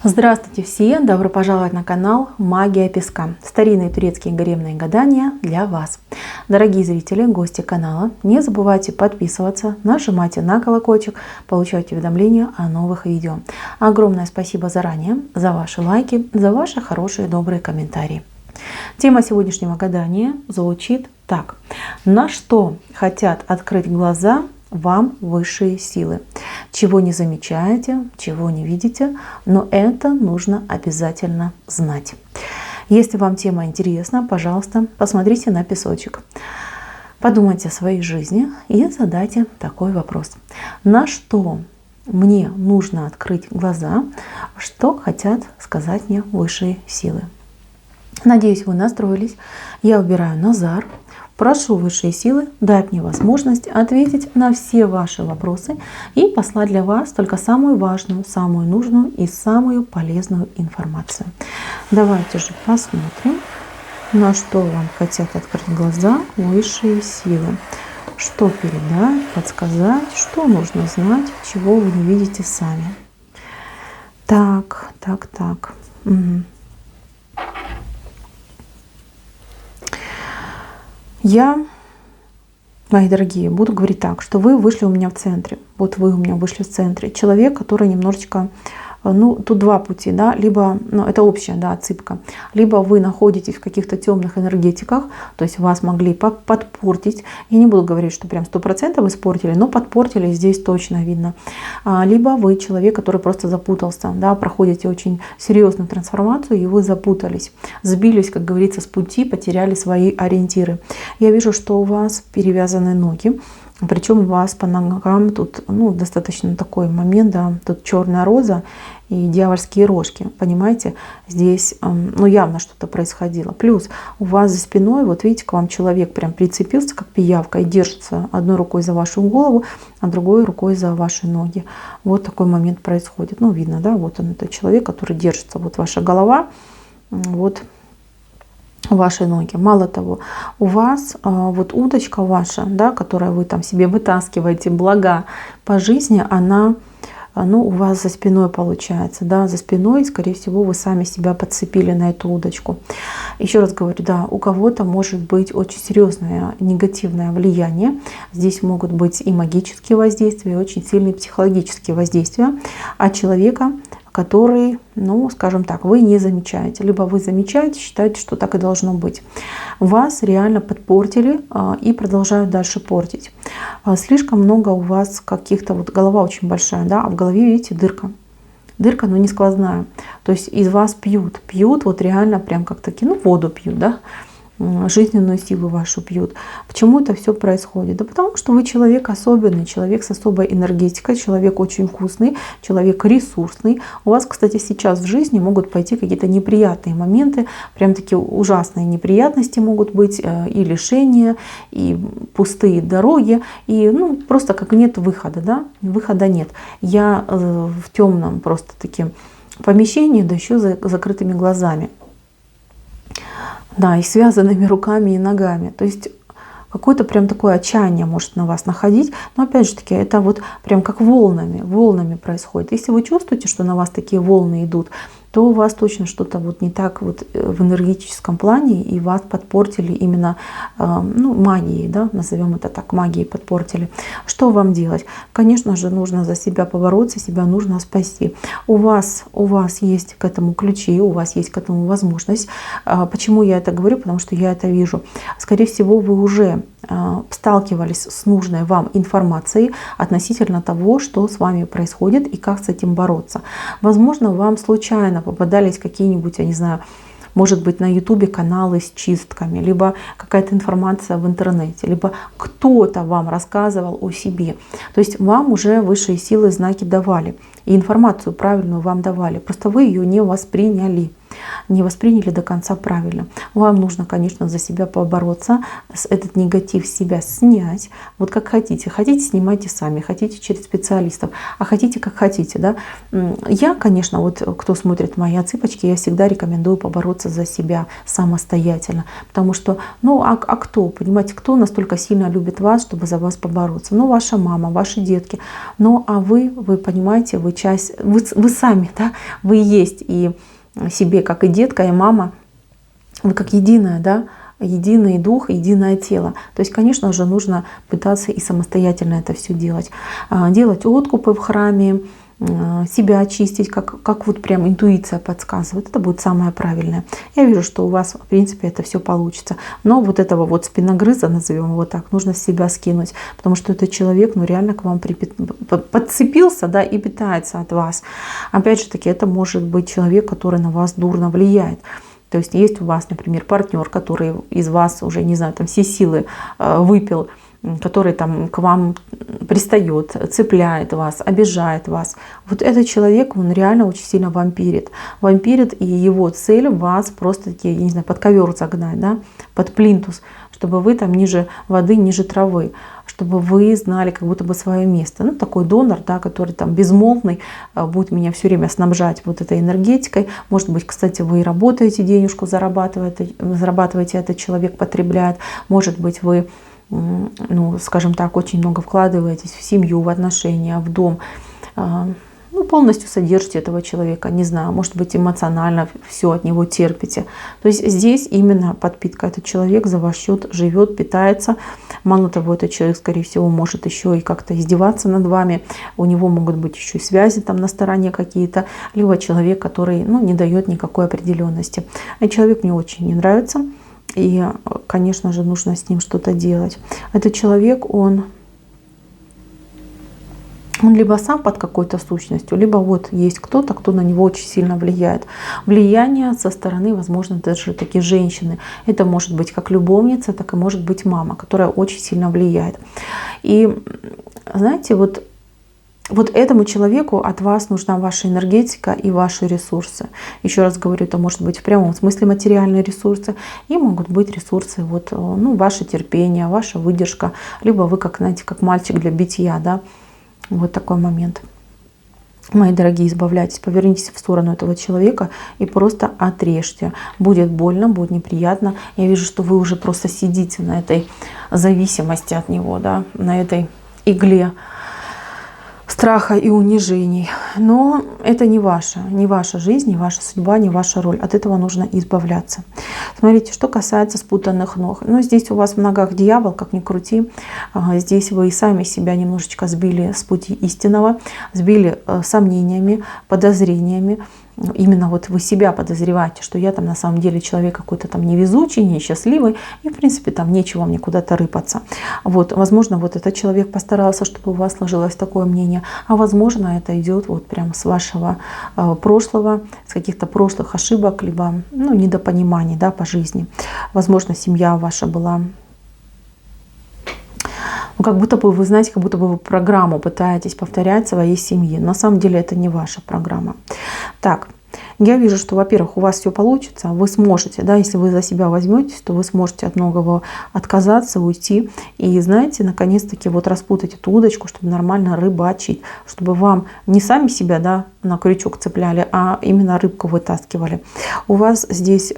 Здравствуйте все! Добро пожаловать на канал Магия Песка. Старинные турецкие гаремные гадания для вас. Дорогие зрители, гости канала, не забывайте подписываться, нажимайте на колокольчик, получайте уведомления о новых видео. Огромное спасибо заранее за ваши лайки, за ваши хорошие добрые комментарии. Тема сегодняшнего гадания звучит так. На что хотят открыть глаза вам высшие силы? Чего не замечаете, чего не видите, но это нужно обязательно знать. Если вам тема интересна, пожалуйста, посмотрите на песочек. Подумайте о своей жизни и задайте такой вопрос. На что мне нужно открыть глаза, что хотят сказать мне высшие силы? Надеюсь, вы настроились. Я выбираю Назар. Прошу высшие силы дать мне возможность ответить на все ваши вопросы и послать для вас только самую важную, самую нужную и самую полезную информацию. Давайте же посмотрим, на что вам хотят открыть глаза высшие силы. Что передать, подсказать, что нужно знать, чего вы не видите сами. Так. Угу. Я, мои дорогие, буду говорить так, что вы вышли у меня в центре. Вот вы у меня вышли в центре. Человек, который немножечко, тут два пути, да, либо, это общая, да, отсыпка, либо вы находитесь в каких-то темных энергетиках, то есть вас могли подпортить. Я не буду говорить, что прям 100% испортили, но подпортили здесь точно видно. Либо вы человек, который просто запутался, да, проходите очень серьезную трансформацию, и вы запутались, сбились, как говорится, с пути, потеряли свои ориентиры. Я вижу, что у вас перевязаны ноги. Причем у вас по ногам тут достаточно такой момент, да, тут черная роза и дьявольские рожки, понимаете, здесь явно что-то происходило. Плюс у вас за спиной, вот видите, к вам человек прям прицепился, как пиявка, и держится одной рукой за вашу голову, а другой рукой за ваши ноги. Вот такой момент происходит. Видно, да, вот он, это человек, который держится, вот ваша голова, вот ваши ноги. Мало того, у вас вот удочка ваша, да, которую вы там себе вытаскиваете, блага по жизни, она у вас за спиной получается, да, за спиной, скорее всего, вы сами себя подцепили на эту удочку. Еще раз говорю, да, у кого-то может быть очень серьезное негативное влияние. Здесь могут быть и магические воздействия, и очень сильные психологические воздействия от человека, который, скажем так, вы не замечаете. Либо вы замечаете, считаете, что так и должно быть. Вас реально подпортили и продолжают дальше портить. Слишком много у вас каких-то, вот голова очень большая, да, а в голове, видите, дырка. Дырка, но не сквозная. То есть из вас пьют вот реально прям как такие, воду пьют, да, жизненную силу вашу пьют. Почему это все происходит? Да потому что вы человек особенный, человек с особой энергетикой, человек очень вкусный, человек ресурсный. У вас, кстати, сейчас в жизни могут пойти какие-то неприятные моменты, прям такие ужасные неприятности могут быть, и лишения, и пустые дороги, и просто как нет выхода, да, выхода нет. Я в темном просто таким помещении, да еще за закрытыми глазами. Да, и связанными руками и ногами. То есть какое-то прям такое отчаяние может на вас находить. Но опять же таки, это вот прям как волнами происходит. Если вы чувствуете, что на вас такие волны идут, то у вас точно что-то вот не так вот в энергетическом плане, и вас подпортили именно магией, да, назовем это так, магией подпортили. Что вам делать? Конечно же, нужно за себя побороться, себя нужно спасти. У вас есть к этому ключи, у вас есть к этому возможность. Почему я это говорю? Потому что я это вижу. Скорее всего, вы уже сталкивались с нужной вам информацией относительно того, что с вами происходит и как с этим бороться. Возможно, вам случайно попадались какие-нибудь, я не знаю, может быть, на ютубе каналы с чистками, либо какая-то информация в интернете, либо кто-то вам рассказывал о себе. То есть вам уже высшие силы знаки давали, и информацию правильную вам давали, просто вы ее не восприняли. не восприняли до конца правильно. Вам нужно, конечно, за себя побороться, этот негатив с себя снять. Вот как хотите. Хотите, снимайте сами, хотите через специалистов, а хотите как хотите. Да? Я, конечно, вот кто смотрит мои отсыпочки, я всегда рекомендую побороться за себя самостоятельно. Потому что, ну а кто, понимаете, кто настолько сильно любит вас, чтобы за вас побороться? Ну, ваша мама, ваши детки. Ну, а вы понимаете, вы часть, вы сами, да, вы есть и себе, как и детка, и мама, вы как единое, да, единый дух, единое тело. То есть, конечно же, нужно пытаться и самостоятельно это все делать. Делать откупы в храме, себя очистить, как вот прям интуиция подсказывает. Это будет самое правильное. Я вижу, что у вас, в принципе, это все получится. Но вот этого вот спиногрыза, назовем его так, нужно с себя скинуть. Потому что этот человек, ну, реально к вам подцепился, да, и питается от вас. Опять же таки, это может быть человек, который на вас дурно влияет. То есть есть у вас, например, партнер, который из вас уже, не знаю, там все силы выпил, который там к вам пристает, цепляет вас, обижает вас. Вот этот человек, он реально очень сильно вампирит. Вампирит, и его цель вас просто-таки, я не знаю, под ковер загнать, да, под плинтус, чтобы вы там ниже воды, ниже травы, чтобы вы знали как будто бы свое место. Ну, такой донор, да, который там безмолвный, будет меня все время снабжать вот этой энергетикой. Может быть, кстати, вы работаете, денежку зарабатываете, этот человек потребляет. Может быть, вы, ну, скажем так, очень много вкладываетесь в семью, в отношения, в дом, ну, полностью содержите этого человека, не знаю, может быть, эмоционально все от него терпите. То есть здесь именно подпитка. Этот человек за ваш счет живет, питается. Мало того, этот человек, скорее всего, может еще и как-то издеваться над вами. У него могут быть еще и связи там на стороне какие-то. Либо человек, который, ну, не дает никакой определенности. Этот человек мне очень не нравится. И, конечно же, нужно с ним что-то делать. Этот человек, он либо сам под какой-то сущностью, либо вот есть кто-то, кто на него очень сильно влияет. Влияние со стороны, возможно, даже такие женщины. Это может быть как любовница, так и может быть мама, которая очень сильно влияет. И знаете, вот этому человеку от вас нужна ваша энергетика и ваши ресурсы. Еще раз говорю, это может быть в прямом смысле материальные ресурсы, и могут быть ресурсы, вот, ну, ваше терпение, ваша выдержка, либо вы, как, знаете, как мальчик для битья, да. Вот такой момент. Мои дорогие, избавляйтесь, повернитесь в сторону этого человека и просто отрежьте. Будет больно, будет неприятно. Я вижу, что вы уже просто сидите на этой зависимости от него, да, на этой игле страха и унижений. Но это не ваша жизнь, не ваша судьба, не ваша роль. От этого нужно избавляться. Смотрите, что касается спутанных ног. Ну, здесь у вас в ногах дьявол, как ни крути. Здесь вы и сами себя немножечко сбили с пути истинного, сбили сомнениями, подозрениями. Именно вот вы себя подозреваете, что я там на самом деле человек какой-то там невезучий, несчастливый, и в принципе там нечего мне куда-то рыпаться. Вот, возможно, вот этот человек постарался, чтобы у вас сложилось такое мнение, а возможно, это идет вот прям с вашего прошлого, с каких-то прошлых ошибок, либо, ну, недопониманий, да, по жизни. Возможно, семья ваша была, ну, как будто бы вы знаете, как будто бы вы программу пытаетесь повторять своей семьи. На самом деле это не ваша программа. Так, я вижу, что, во-первых, у вас все получится, вы сможете, да, если вы за себя возьметесь, то вы сможете от многого отказаться, уйти. И, знаете, наконец-таки вот распутать эту удочку, чтобы нормально рыбачить, чтобы вам не сами себя, да, на крючок цепляли, а именно рыбку вытаскивали. У вас здесь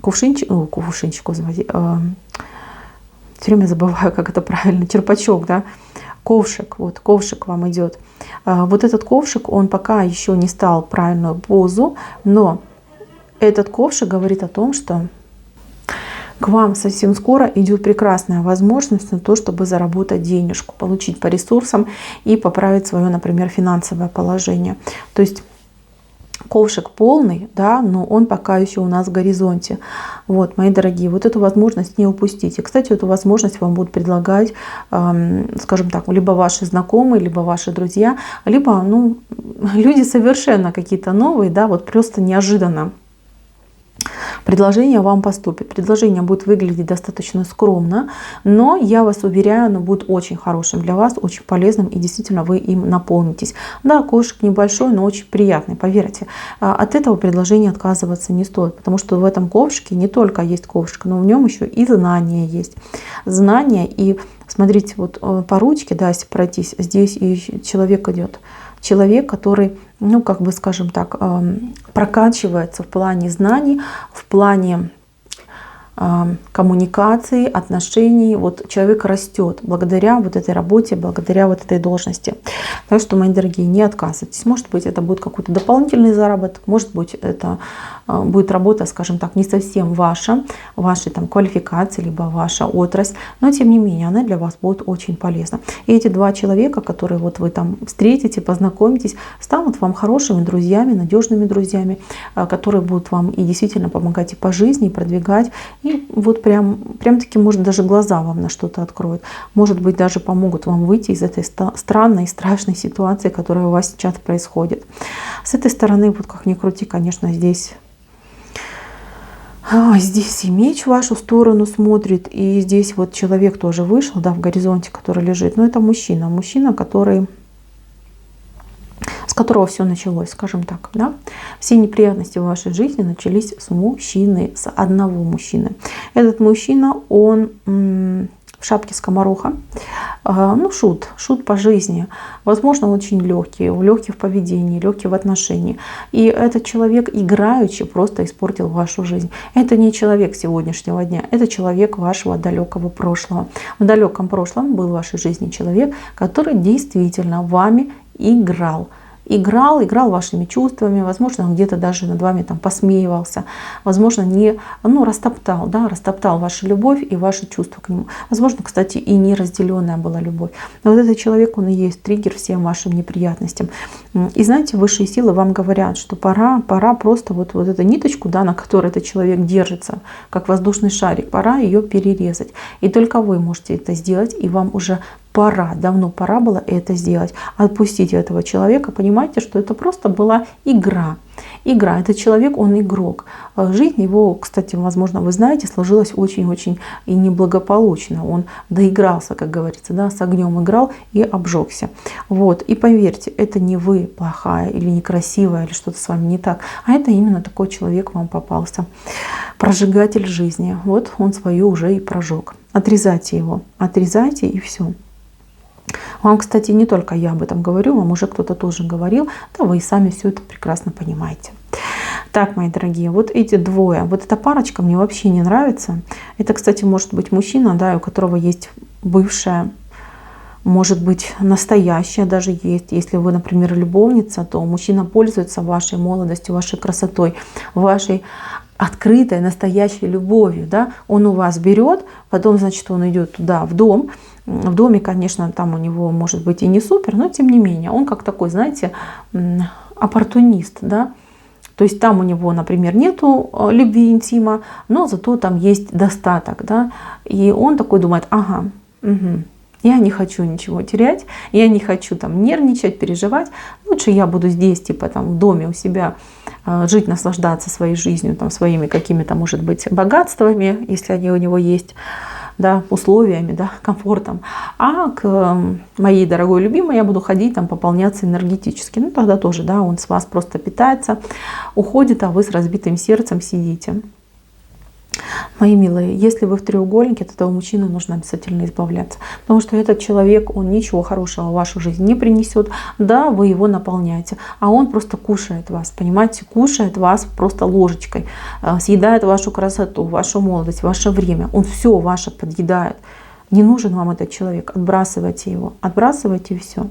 кувшинчик, господи, все время забываю, как это правильно, черпачок, да, ковшик, вот ковшик вам идет. Вот этот ковшик, он пока еще не стал правильную позу, но этот ковшик говорит о том, что к вам совсем скоро идет прекрасная возможность на то, чтобы заработать денежку, получить по ресурсам и поправить свое, например, финансовое положение. То есть ковшик полный, да, но он пока еще у нас в горизонте. Вот, мои дорогие, вот эту возможность не упустите. Кстати, эту возможность вам будут предлагать, скажем так, либо ваши знакомые, либо ваши друзья, либо, ну, люди совершенно какие-то новые, да, вот просто неожиданно предложение вам поступит. Предложение будет выглядеть достаточно скромно, но я вас уверяю, оно будет очень хорошим для вас, очень полезным, и действительно вы им наполнитесь. Да, ковшик небольшой, но очень приятный, поверьте. От этого предложения отказываться не стоит, потому что в этом ковшике не только есть ковшик, но в нем еще и знания есть. Знания, и смотрите, вот по ручке, да, если пройтись, здесь и человек идет. Человек, который, ну, как бы, скажем так, прокачивается в плане знаний, в плане коммуникации, отношений. Вот человек растет благодаря вот этой работе, благодаря вот этой должности. Так что, мои дорогие, не отказывайтесь. Может быть, это будет какой-то дополнительный заработок, может быть, это будет работа, скажем так, не совсем ваша, вашей там квалификации, либо ваша отрасль, но тем не менее она для вас будет очень полезна. И эти два человека, которые вот вы там встретите, познакомитесь, станут вам хорошими друзьями, надежными друзьями, которые будут вам и действительно помогать и по жизни, и продвигать. И вот прям-таки, может, даже глаза вам на что-то откроют. Может быть, даже помогут вам выйти из этой странной, страшной ситуации, которая у вас сейчас происходит. С этой стороны, вот как ни крути, конечно, здесь и меч в вашу сторону смотрит, и здесь вот человек тоже вышел, да, в горизонте, который лежит. Но это мужчина, с которого все началось, скажем так, да. Все неприятности в вашей жизни начались с мужчины, с одного мужчины. Этот мужчина, он в шапке скомороха, ну, шут по жизни, возможно, очень легкий в поведении, легкий в отношении. И этот человек играючи просто испортил вашу жизнь. Это не человек сегодняшнего дня, это человек вашего далекого прошлого. В далеком прошлом был в вашей жизни человек, который действительно вами играл вашими чувствами, возможно, он где-то даже над вами там посмеивался, возможно, растоптал вашу любовь и ваши чувства к нему. Возможно, кстати, и неразделенная была любовь. Но вот этот человек, он и есть триггер всем вашим неприятностям. И знаете, высшие силы вам говорят, что пора просто вот эту ниточку, да, на которой этот человек держится, как воздушный шарик, пора ее перерезать. И только вы можете это сделать, и вам уже давно пора было это сделать. Отпустите этого человека, понимаете, что это просто была игра. Этот человек, он игрок. Жизнь его, кстати, возможно, вы знаете, сложилась очень-очень и неблагополучно. Он доигрался, как говорится, да, с огнем играл и обжегся. Вот. И поверьте, это не вы плохая или некрасивая, или что-то с вами не так, а это именно такой человек вам попался. Прожигатель жизни. Вот он свою уже и прожег. Отрезайте его, отрезайте, и все. Вам, кстати, не только я об этом говорю, вам уже кто-то тоже говорил, да вы и сами все это прекрасно понимаете. Так, мои дорогие, вот эти двое, вот эта парочка мне вообще не нравится. Это, кстати, может быть мужчина, да, у которого есть бывшая, может быть настоящая даже есть. Если вы, например, любовница, то мужчина пользуется вашей молодостью, вашей красотой, вашей открытой, настоящей любовью, да. Он у вас берет, потом, значит, он идет туда, в дом. В доме, конечно, там у него может быть и не супер, но тем не менее, он как такой, знаете, оппортунист, да. То есть там у него, например, нету любви, интима, но зато там есть достаток, да. И он такой думает, ага, я не хочу ничего терять, я не хочу там нервничать, переживать. Лучше я буду здесь, типа там в доме у себя жить, наслаждаться своей жизнью, там своими какими-то, может быть, богатствами, если они у него есть, да, условиями, да, комфортом. А к моей дорогой любимой я буду ходить, там, пополняться энергетически. Ну, тогда тоже, да, он с вас просто питается, уходит, а вы с разбитым сердцем сидите. Мои милые, если вы в треугольнике, от этого мужчины нужно обязательно избавляться. Потому что этот человек, он ничего хорошего в вашу жизнь не принесет. Да, вы его наполняете, а он просто кушает вас, понимаете, кушает вас просто ложечкой, съедает вашу красоту, вашу молодость, ваше время. Он все ваше подъедает. Не нужен вам этот человек, отбрасывайте его, отбрасывайте все.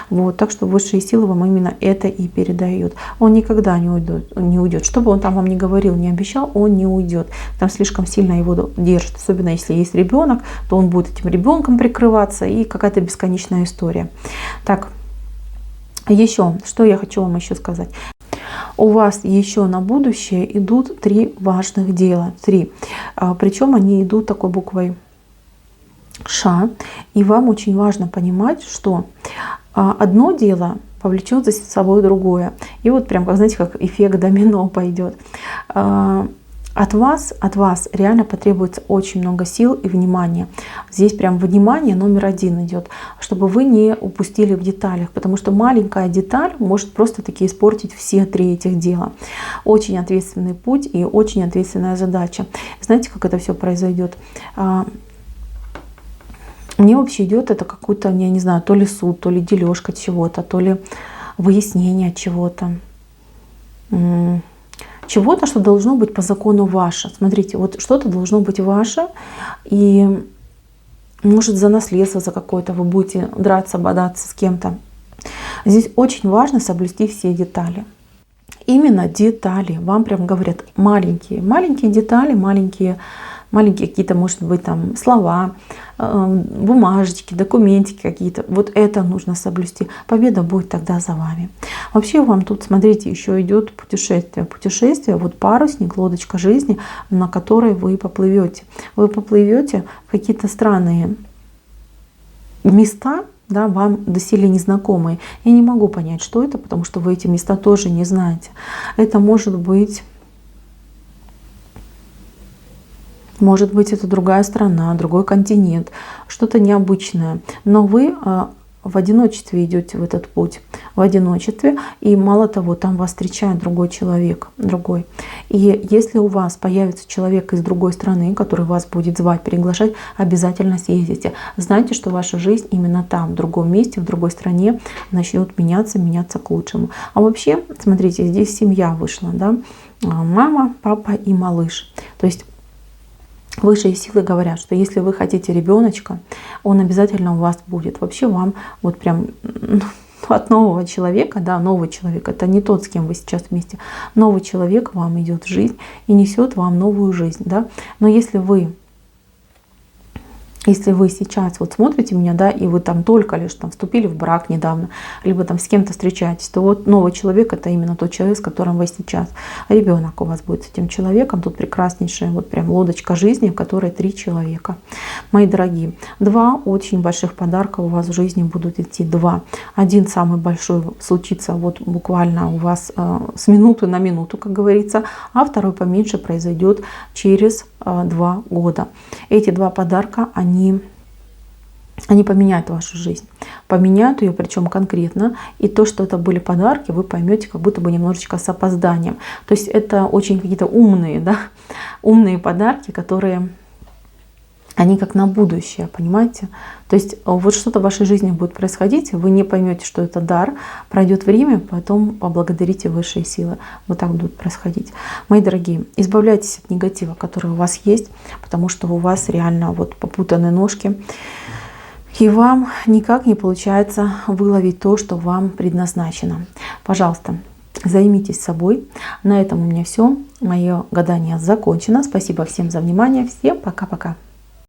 Вот, так что высшие силы вам именно это и передают. Он никогда не уйдет. Что бы он там вам ни говорил, не обещал, он не уйдет. Там слишком сильно его держит. Особенно если есть ребенок, то он будет этим ребенком прикрываться, и какая-то бесконечная история. Так, еще, что я хочу вам еще сказать. У вас еще на будущее идут 3 важных дела. 3. Причем они идут такой буквой Ш. И вам очень важно понимать, что одно дело повлечет за собой другое. И вот прям, как знаете, как эффект домино пойдет. от вас реально потребуется очень много сил и внимания. Здесь прям внимание номер один идет, чтобы вы не упустили в деталях, потому что маленькая деталь может просто таки испортить все 3 этих дела. Очень ответственный путь и очень ответственная задача. Знаете, как это все произойдет? Мне вообще идет это какой-то, я не знаю, то ли суд, то ли дележка чего-то, то ли выяснение чего-то. Чего-то, что должно быть по закону ваше. Смотрите, вот что-то должно быть ваше, и может за наследство, за какое-то вы будете драться, бодаться с кем-то. Здесь очень важно соблюсти все детали. Именно детали. Вам прям говорят маленькие детали, маленькие какие-то, может быть, там слова, бумажечки, документики какие-то. Вот это нужно соблюсти. Победа будет тогда за вами. Вообще вам тут, смотрите, еще идет путешествие. Путешествие, вот парусник, лодочка жизни, на которой вы поплывете. Вы поплывете в какие-то странные места, да, вам доселе незнакомые. Я не могу понять, что это, потому что вы эти места тоже не знаете. Это может быть это другая страна, другой континент, что-то необычное. Но вы в одиночестве идете в этот путь, в одиночестве. И мало того, там вас встречает другой человек, другой. И если у вас появится человек из другой страны, который вас будет звать, приглашать, обязательно съездите. Знайте, что ваша жизнь именно там, в другом месте, в другой стране начнет меняться к лучшему. А вообще, смотрите, здесь семья вышла, да? Мама, папа и малыш. То есть высшие силы говорят, что если вы хотите ребеночка, он обязательно у вас будет. Вообще вам вот прям от нового человека, да, новый человек, это не тот, с кем вы сейчас вместе, новый человек вам идет в жизнь и несет вам новую жизнь, да. Но если вы сейчас вот смотрите меня, да, и вы там только лишь там вступили в брак недавно, либо там с кем-то встречаетесь, то вот новый человек — это именно тот человек, с которым вы сейчас. Ребенок у вас будет с этим человеком. Тут прекраснейшая вот прям лодочка жизни, в которой 3 человека. Мои дорогие, 2 очень больших подарка у вас в жизни будут идти. 2. Один самый большой случится вот буквально у вас с минуты на минуту, как говорится, а второй поменьше произойдет через 2 года. Эти 2 подарка, они поменяют вашу жизнь. Поменяют ее, причем конкретно. И то, что это были подарки, вы поймете как будто бы немножечко с опозданием. То есть это очень какие-то умные, да, умные подарки, которые они как на будущее, понимаете? То есть вот что-то в вашей жизни будет происходить, вы не поймете, что это дар, пройдет время, потом поблагодарите высшие силы. Вот так будет происходить. Мои дорогие, избавляйтесь от негатива, который у вас есть, потому что у вас реально вот попутаны ножки, и вам никак не получается выловить то, что вам предназначено. Пожалуйста, займитесь собой. На этом у меня все. Мое гадание закончено. Спасибо всем за внимание. Всем пока-пока.